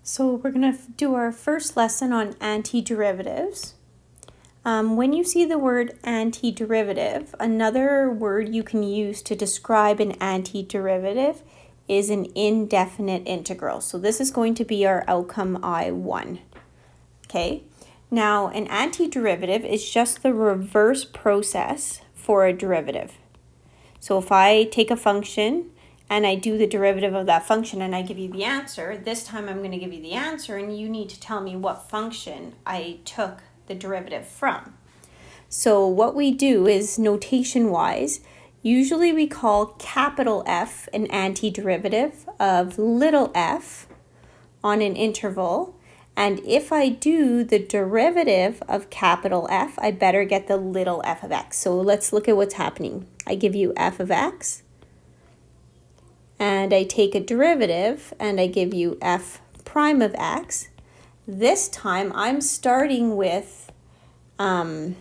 So we're going to do our first lesson on antiderivatives. When you see the word antiderivative, another word you can use to describe an antiderivative is an indefinite integral. So this is going to be our outcome I1. Okay, now an antiderivative is just the reverse process for a derivative. So if I take a function and I do the derivative of that function and I give you the answer, this time I'm going to give you the answer and you need to tell me what function I took the derivative from. So what we do is notation-wise, usually we call capital F an antiderivative of little f on an interval. And if I do the derivative of capital F, I better get the little f of x. So let's look at what's happening. I give you f of x, and I take a derivative, and I give you f prime of x. This time I'm starting with, so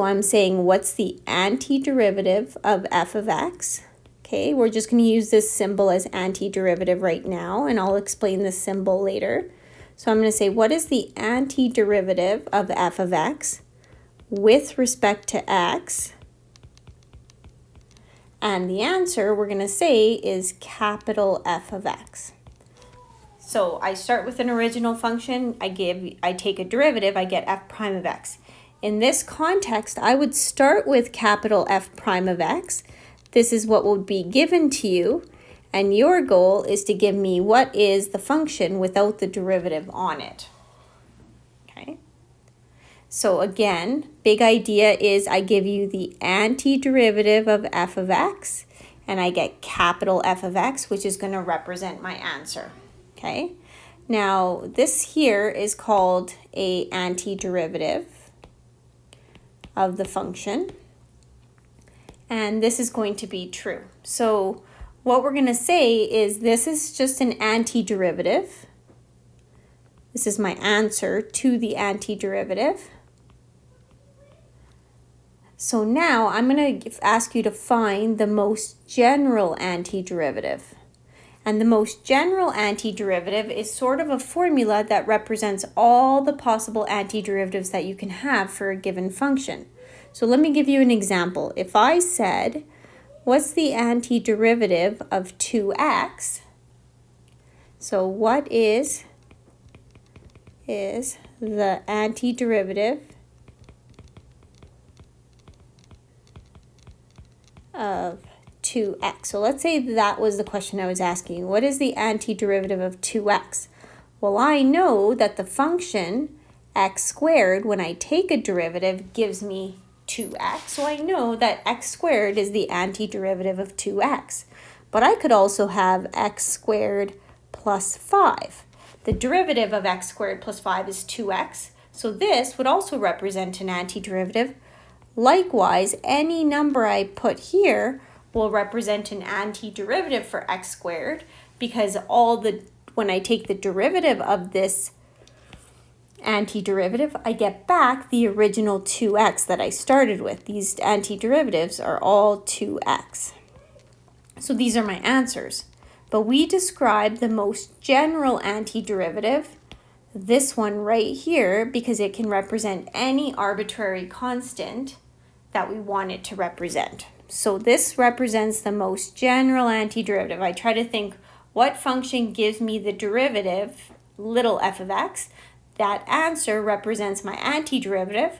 I'm saying what's the antiderivative of f of x? Okay, we're just going to use this symbol as antiderivative right now, and I'll explain this symbol later. So I'm going to say, what is the antiderivative of f of x with respect to x? And the answer we're going to say is capital F of x. So I start with an original function, I take a derivative, I get f prime of x. In this context, I would start with capital F prime of x. This is what will be given to you, and your goal is to give me what is the function without the derivative on it. Okay? So again, big idea is I give you the antiderivative of f of x, and I get capital F of x, which is going to represent my answer. Okay? Now, this here is called a antiderivative of the function, and this is going to be true. So what we're going to say is this is just an antiderivative. This is my answer to the antiderivative. So now I'm going to ask you to find the most general antiderivative. And the most general antiderivative is sort of a formula that represents all the possible antiderivatives that you can have for a given function. So let me give you an example. If I said, what's the antiderivative of 2x? So what is the antiderivative of 2x? So let's say that was the question I was asking. What is the antiderivative of 2x? Well, I know that the function x squared, when I take a derivative, gives me 2x. So I know that x squared is the antiderivative of 2x. But I could also have x squared plus 5. The derivative of x squared plus 5 is 2x. So this would also represent an antiderivative. Likewise, any number I put here will represent an antiderivative for x squared, because when I take the derivative of this antiderivative, I get back the original 2x that I started with. These antiderivatives are all 2x. So these are my answers. But we describe the most general antiderivative, this one right here, because it can represent any arbitrary constant that we want it to represent. So this represents the most general antiderivative. I try to think what function gives me the derivative, little f of x. That answer represents my antiderivative.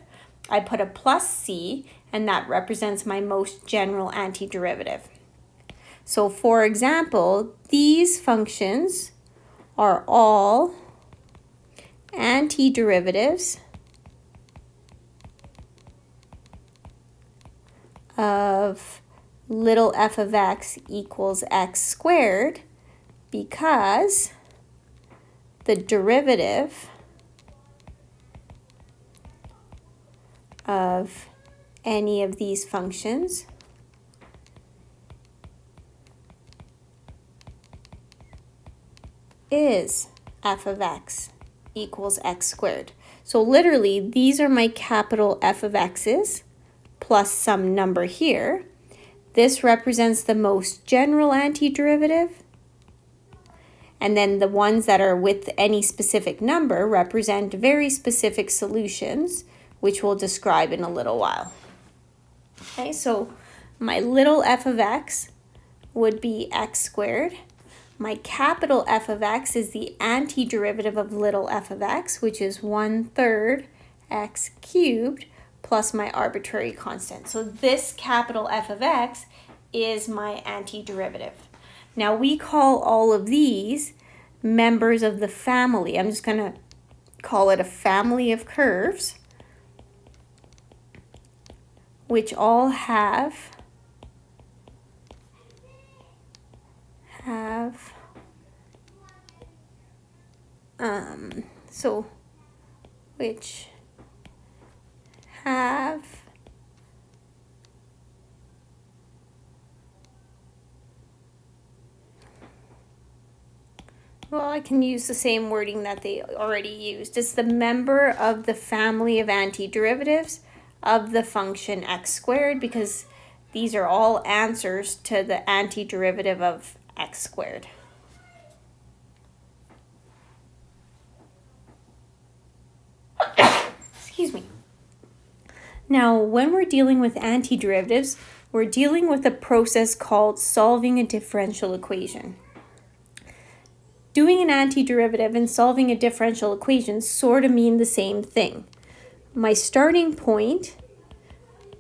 I put a plus c, and that represents my most general antiderivative. So for example, these functions are all antiderivatives of little f of x equals x squared, because the derivative of any of these functions is f of x equals x squared. So literally, these are my capital F of x's plus some number here. This represents the most general antiderivative, And then the ones that are with any specific number represent very specific solutions, which we'll describe in a little while. Okay, so my little f of x would be x squared. My capital F of x is the antiderivative of little f of x, which is 1/3 x cubed plus my arbitrary constant. So this capital F of x is my antiderivative. Now we call all of these members of the family. I'm just going to call it a family of curves, which all have which have well, I can use the same wording that they already used. It's the member of the family of antiderivatives of the function x squared, because these are all answers to the antiderivative of x squared. Excuse me. Now, when we're dealing with antiderivatives, we're dealing with a process called solving a differential equation. Doing an antiderivative and solving a differential equation sort of mean the same thing. My starting point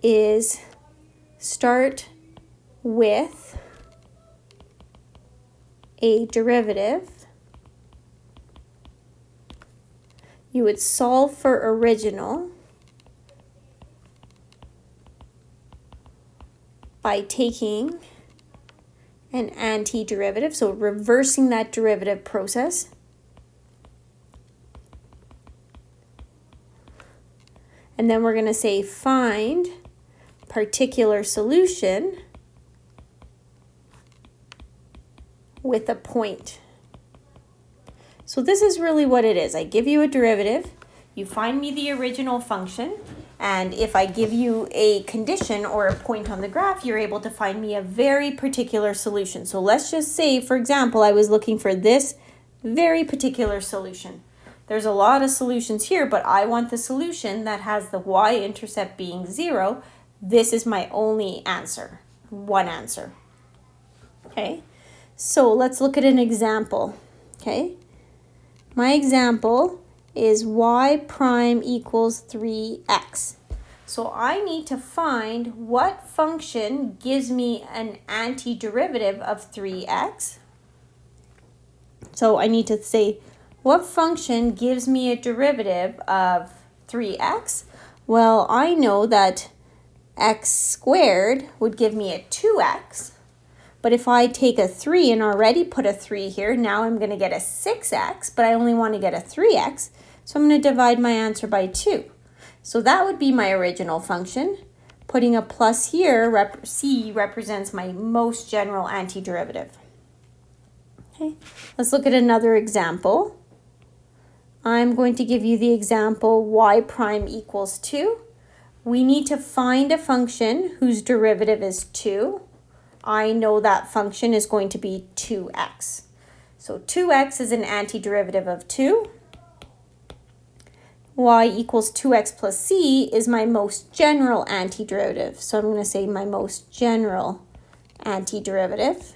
is start with a derivative. You would solve for original by taking an antiderivative, so reversing that derivative process. And then we're going to say find particular solution with a point. So this is really what it is. I give you a derivative, you find me the original function, and if I give you a condition or a point on the graph, you're able to find me a very particular solution. So let's just say, for example, I was looking for this very particular solution. There's a lot of solutions here, but I want the solution that has the y-intercept being 0. This is my only answer, one answer. Okay, so let's look at an example. Okay, my example is y prime equals 3x. So I need to find what function gives me an antiderivative of 3x. So I need to say, what function gives me a derivative of 3x? Well, I know that x squared would give me a 2x. But if I take a 3 and already put a 3 here, now I'm going to get a 6x, but I only want to get a 3x. So I'm going to divide my answer by 2. So that would be my original function. Putting a plus here, C represents my most general antiderivative. Okay, let's look at another example. I'm going to give you the example y prime equals 2. We need to find a function whose derivative is 2. I know that function is going to be 2x. So 2x is an antiderivative of 2. Y equals 2x plus c is my most general antiderivative. So I'm going to say my most general antiderivative.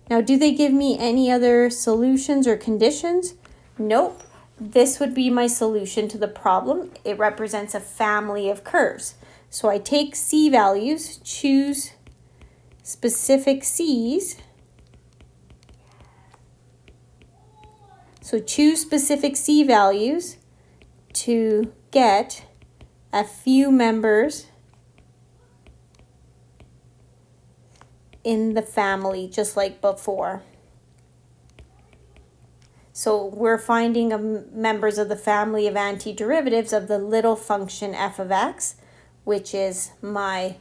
Now, do they give me any other solutions or conditions? Nope. This would be my solution to the problem. It represents a family of curves. So I take c values, choose specific c's. So choose specific c values to get a few members in the family, just like before. So we're finding members of the family of antiderivatives of the little function f of x, which is my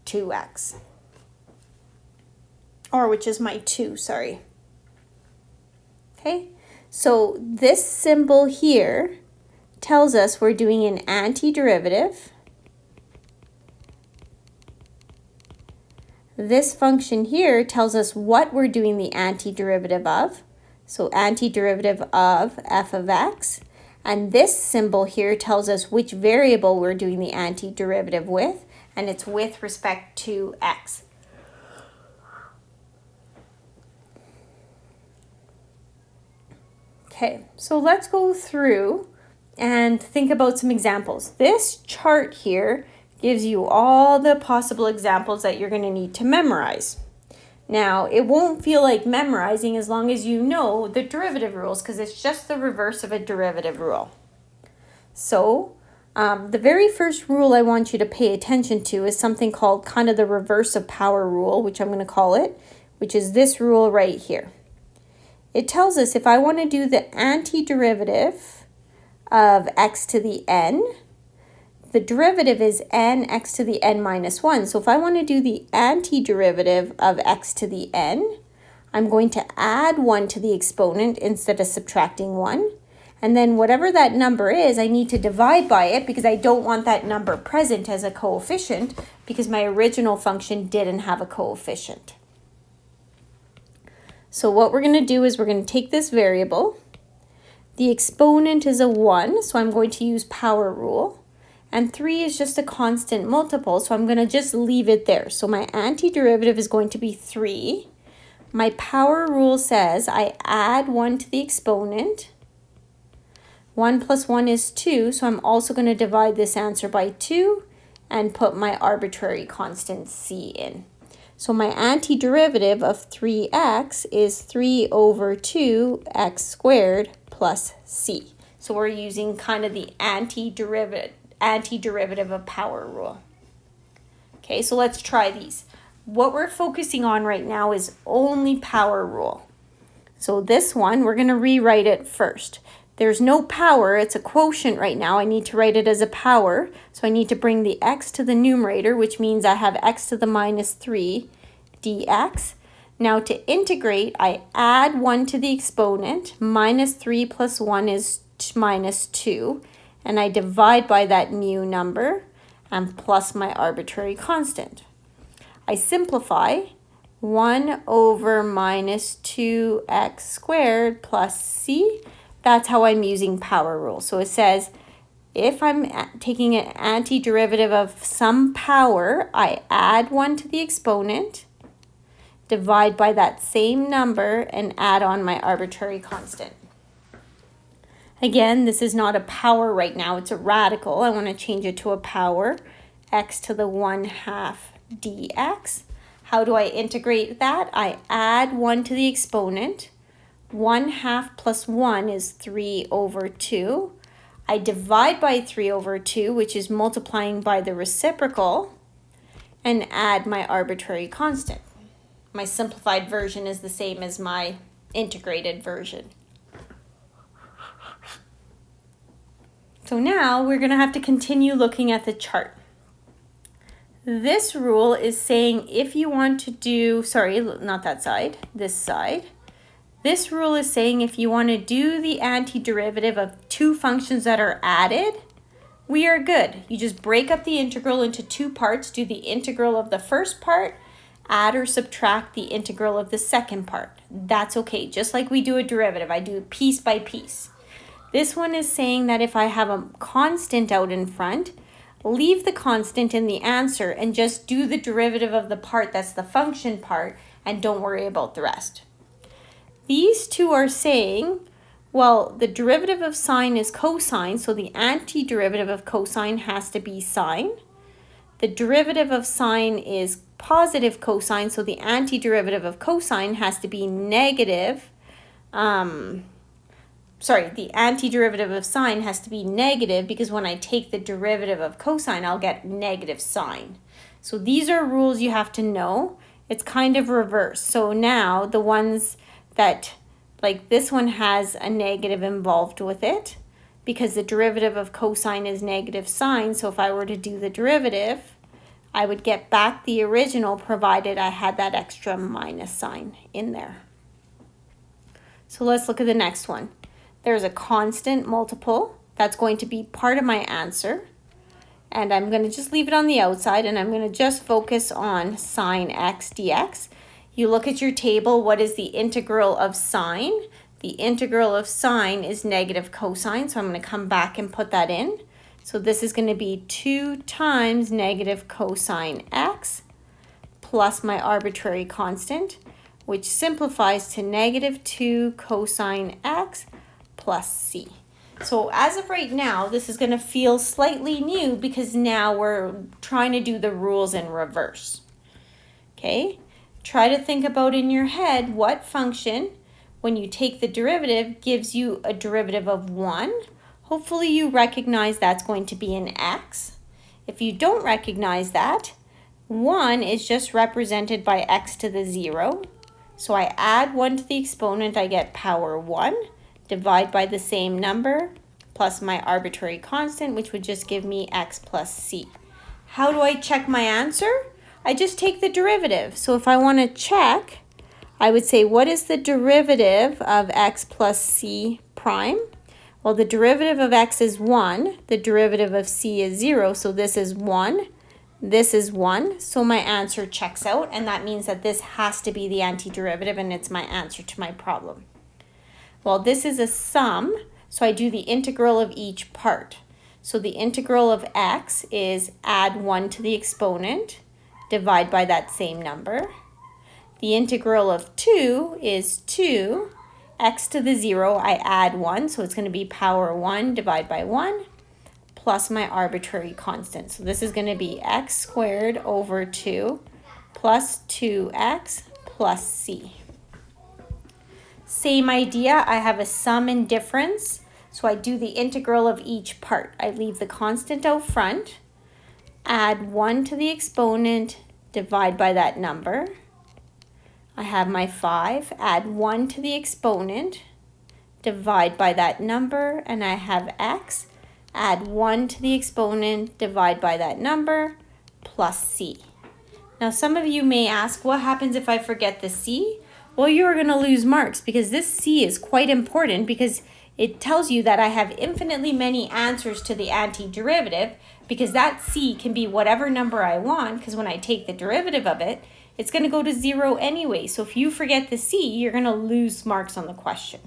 2x. Or which is my 2, sorry. Okay, so this symbol here tells us we're doing an antiderivative. This function here tells us what we're doing the antiderivative of. So antiderivative of f of x. And this symbol here tells us which variable we're doing the antiderivative with, and it's with respect to x. Okay, so let's go through and think about some examples. This chart here gives you all the possible examples that you're going to need to memorize. Now, it won't feel like memorizing as long as you know the derivative rules, because it's just the reverse of a derivative rule. So, the very first rule I want you to pay attention to is something called kind of the reverse of power rule, which I'm going to call it, which is this rule right here. It tells us if I want to do the antiderivative of x to the n, the derivative is n x to the n minus 1. So if I want to do the antiderivative of x to the n, I'm going to add 1 to the exponent instead of subtracting 1. And then whatever that number is, I need to divide by it because I don't want that number present as a coefficient because my original function didn't have a coefficient. So what we're going to do is we're going to take this variable. The exponent is a 1, so I'm going to use power rule. And 3 is just a constant multiple, so I'm going to just leave it there. So my antiderivative is going to be 3. My power rule says I add 1 to the exponent. 1 plus 1 is 2, so I'm also going to divide this answer by 2 and put my arbitrary constant c in. So my antiderivative of 3x is 3 over 2x squared plus c. So we're using kind of the antiderivative of power rule. Okay, so let's try these. What we're focusing on right now is only power rule. So this one, we're going to rewrite it first. There's no power, it's a quotient right now. I need to write it as a power. So I need to bring the x to the numerator, which means I have x to the minus 3 dx. Now to integrate, I add 1 to the exponent. Minus 3 plus 1 is minus 2. And I divide by that new number and plus my arbitrary constant. I simplify. 1 over minus 2x squared plus c. That's how I'm using power rule. So it says if I'm taking an antiderivative of some power, I add 1 to the exponent, divide by that same number, and add on my arbitrary constant. Again, this is not a power right now, it's a radical. I want to change it to a power, x to the 1/2 dx. How do I integrate that? I add 1 to the exponent. 1/2 plus 1 is 3 over 2. I divide by 3 over 2, which is multiplying by the reciprocal, and add my arbitrary constant. My simplified version is the same as my integrated version. So now we're going to have to continue looking at the chart. This rule is saying if you want to do, sorry, not that side, this side. This rule is saying if you want to do the antiderivative of two functions that are added, we are good. You just break up the integral into two parts, do the integral of the first part, add or subtract the integral of the second part. That's okay, just like we do a derivative. I do piece by piece. This one is saying that if I have a constant out in front, leave the constant in the answer and just do the derivative of the part that's the function part and don't worry about the rest. These two are saying, well, the derivative of sine is cosine, so the antiderivative of cosine has to be sine. The derivative of sine is positive cosine, so the antiderivative of cosine has to be negative. The antiderivative of sine has to be negative because when I take the derivative of cosine, I'll get negative sine. So these are rules you have to know. It's kind of reverse. So now the ones that, like this one has a negative involved with it because the derivative of cosine is negative sine. So if I were to do the derivative, I would get back the original provided I had that extra minus sign in there. So let's look at the next one. There's a constant multiple that's going to be part of my answer. And I'm going to just leave it on the outside and I'm going to just focus on sine x dx. You look at your table, what is the integral of sine? The integral of sine is negative cosine, so I'm going to come back and put that in. So this is going to be 2 times negative cosine x plus my arbitrary constant, which simplifies to negative 2 cosine x plus c. So as of right now, this is going to feel slightly new because now we're trying to do the rules in reverse. Okay? Try to think about in your head what function, when you take the derivative, gives you a derivative of 1. Hopefully you recognize that's going to be an x. If you don't recognize that, 1 is just represented by x to the 0. So I add 1 to the exponent, I get power 1. Divide by the same number, plus my arbitrary constant, which would just give me x plus c. How do I check my answer? I just take the derivative. So if I want to check, I would say, what is the derivative of x plus c prime? Well, the derivative of x is 1. The derivative of c is 0. So this is 1. This is 1. So my answer checks out. And that means that this has to be the antiderivative. And it's my answer to my problem. Well, this is a sum. So I do the integral of each part. So the integral of x is add 1 to the exponent. Divide by that same number. The integral of 2 is 2. X to the 0, I add 1, so it's going to be power 1 divided by 1 plus my arbitrary constant. So this is going to be x squared over 2 plus 2x plus c. Same idea, I have a sum and difference, so I do the integral of each part. I leave the constant out front, add 1 to the exponent, divide by that number. I have my 5, add 1 to the exponent, divide by that number, and I have x, add 1 to the exponent, divide by that number, plus c. Now some of you may ask, what happens if I forget the c? Well, you're going to lose marks because this c is quite important because it tells you that I have infinitely many answers to the antiderivative because that c can be whatever number I want because when I take the derivative of it, it's going to go to 0 anyway. So if you forget the c, you're going to lose marks on the question.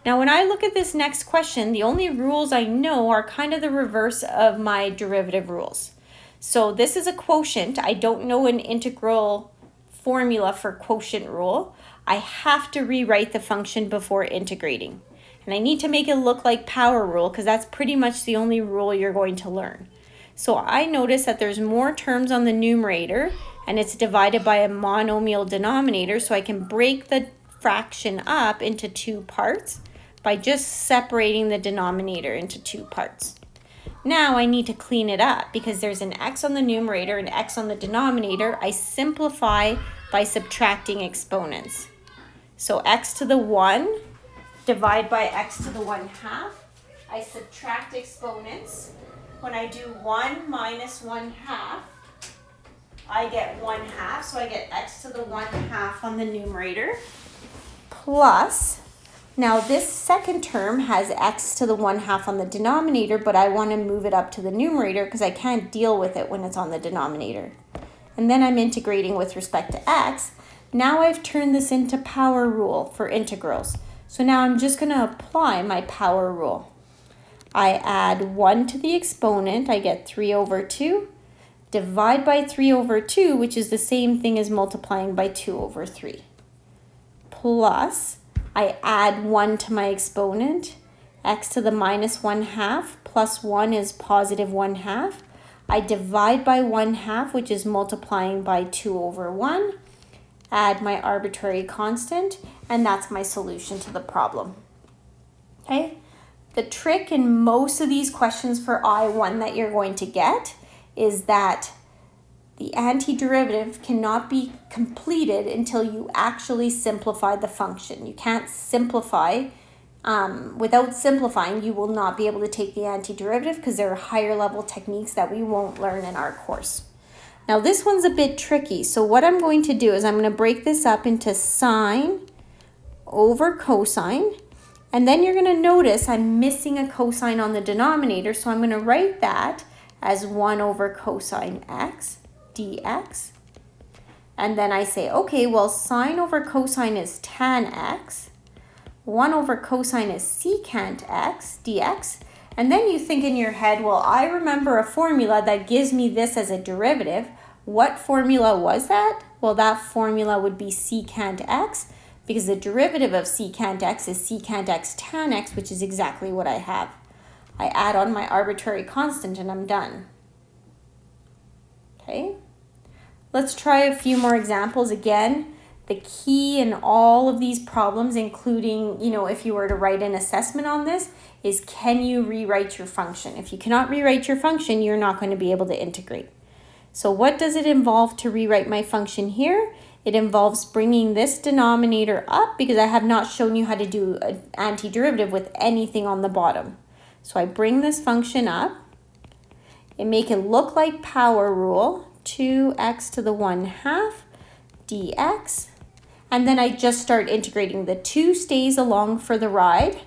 Now when I look at this next question, the only rules I know are kind of the reverse of my derivative rules. So this is a quotient. I don't know an integral formula for quotient rule. I have to rewrite the function before integrating. And I need to make it look like power rule because that's pretty much the only rule you're going to learn. So I notice that there's more terms on the numerator and it's divided by a monomial denominator, so I can break the fraction up into 2 parts by just separating the denominator into 2 parts. Now I need to clean it up because there's an x on the numerator and x on the denominator. I simplify by subtracting exponents. So x to the 1 divide by x to the 1/2. I subtract exponents. When I do 1 minus 1/2, I get 1/2, so I get x to the 1/2 on the numerator, plus, now this second term has x to the 1/2 on the denominator, but I want to move it up to the numerator because I can't deal with it when it's on the denominator. And then I'm integrating with respect to x. Now I've turned this into power rule for integrals. So now I'm just going to apply my power rule. I add 1 to the exponent, I get 3 over 2. Divide by 3 over 2, which is the same thing as multiplying by 2 over 3. Plus, I add 1 to my exponent, x to the minus 1/2 plus 1 is positive 1/2. I divide by 1/2, which is multiplying by 2 over 1. Add my arbitrary constant, and that's my solution to the problem. Okay? The trick in most of these questions for I1 that you're going to get is that the antiderivative cannot be completed until you actually simplify the function. You can't simplify. Without simplifying, you will not be able to take the antiderivative because there are higher level techniques that we won't learn in our course. Now this one's a bit tricky. So what I'm going to do is I'm going to break this up into sine over cosine. And then you're going to notice I'm missing a cosine on the denominator. So I'm going to write that as 1 over cosine x dx. And then I say, okay, well, sine over cosine is tan x 1 over cosine is secant x dx. And then you think in your head, well, I remember a formula that gives me this as a derivative. What formula was that? Well, that formula would be secant x, because the derivative of secant x is secant x tan x, which is exactly what I have. I add on my arbitrary constant and I'm done. Okay, let's try a few more examples. Again, the key in all of these problems, including, if you were to write an assessment on this, is can you rewrite your function? If you cannot rewrite your function, you're not going to be able to integrate. So what does it involve to rewrite my function here? It involves bringing this denominator up, because I have not shown you how to do an antiderivative with anything on the bottom. So I bring this function up and make it look like power rule, 2x to the 1/2 dx. And then I just start integrating. The 2 stays along for the ride.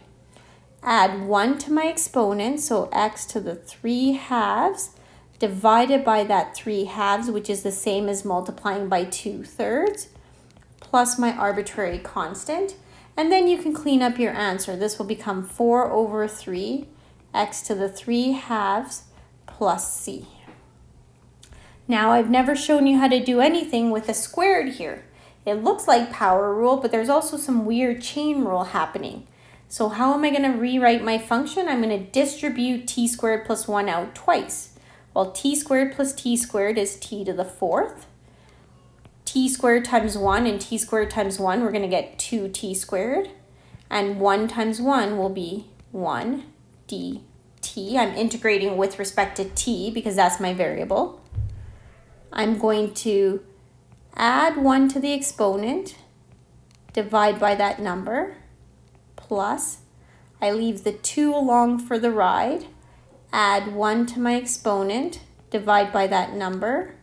Add 1 to my exponent, so x to the 3/2 divided by that 3/2, which is the same as multiplying by 2/3, plus my arbitrary constant. And then you can clean up your answer. This will become 4 over 3 x to the 3/2 plus c. Now, I've never shown you how to do anything with a squared here. It looks like power rule, but there's also some weird chain rule happening. So how am I going to rewrite my function? I'm going to distribute t squared plus 1 out twice. Well, t squared plus t squared is t to the 4th. T squared times 1 and t squared times 1, we're going to get 2t squared. And 1 times 1 will be 1 dt. I'm integrating with respect to t because that's my variable. I'm going to add 1 to the exponent, divide by that number, plus, I leave the 2 along for the ride, add 1 to my exponent, divide by that number,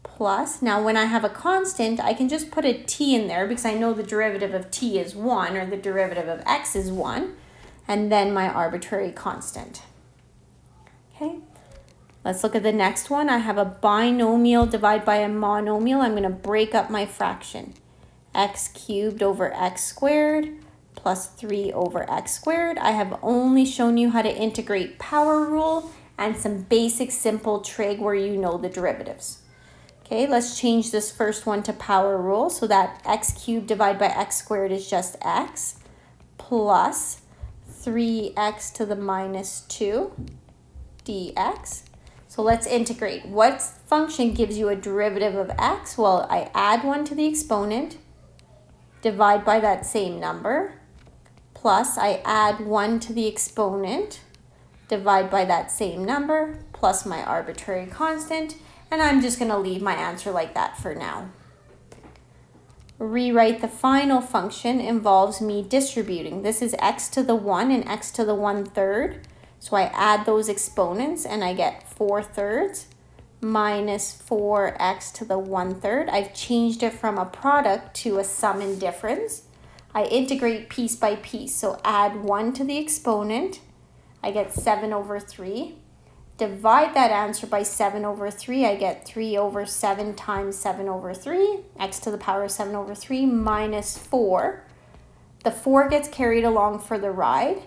plus, now when I have a constant, I can just put a t in there because I know the derivative of t is 1, or the derivative of x is 1, and then my arbitrary constant. Okay, let's look at the next one. I have a binomial divided by a monomial. I'm going to break up my fraction. X cubed over x squared plus 3 over x squared. I have only shown you how to integrate power rule and some basic simple trig where you know the derivatives. Okay, let's change this first one to power rule so that x cubed divided by x squared is just x plus 3x to the minus 2 dx. So let's integrate. What function gives you a derivative of x? Well, I add 1 to the exponent, divide by that same number, plus I add 1 to the exponent, divide by that same number, plus my arbitrary constant, and I'm just going to leave my answer like that for now. Rewrite the final function involves me distributing. This is x to the 1 and x to the 1/3. So I add those exponents and I get 4/3 minus 4x to the 1/3. I've changed it from a product to a sum and difference. I integrate piece by piece. So add 1 to the exponent. I get 7 over 3. Divide that answer by 7 over 3. I get 3 over 7 times 7 over 3. X to the power of 7 over 3 minus 4. The 4 gets carried along for the ride.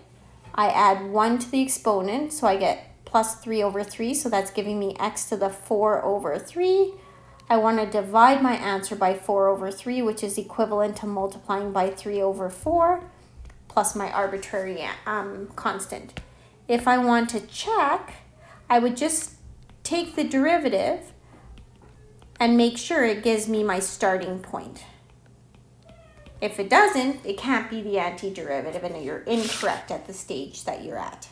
I add 1 to the exponent, so I get plus 3 over 3, so that's giving me x to the 4 over 3. I want to divide my answer by 4 over 3, which is equivalent to multiplying by 3 over 4, plus my arbitrary constant. If I want to check, I would just take the derivative and make sure it gives me my starting point. If it doesn't, it can't be the antiderivative and you're incorrect at the stage that you're at.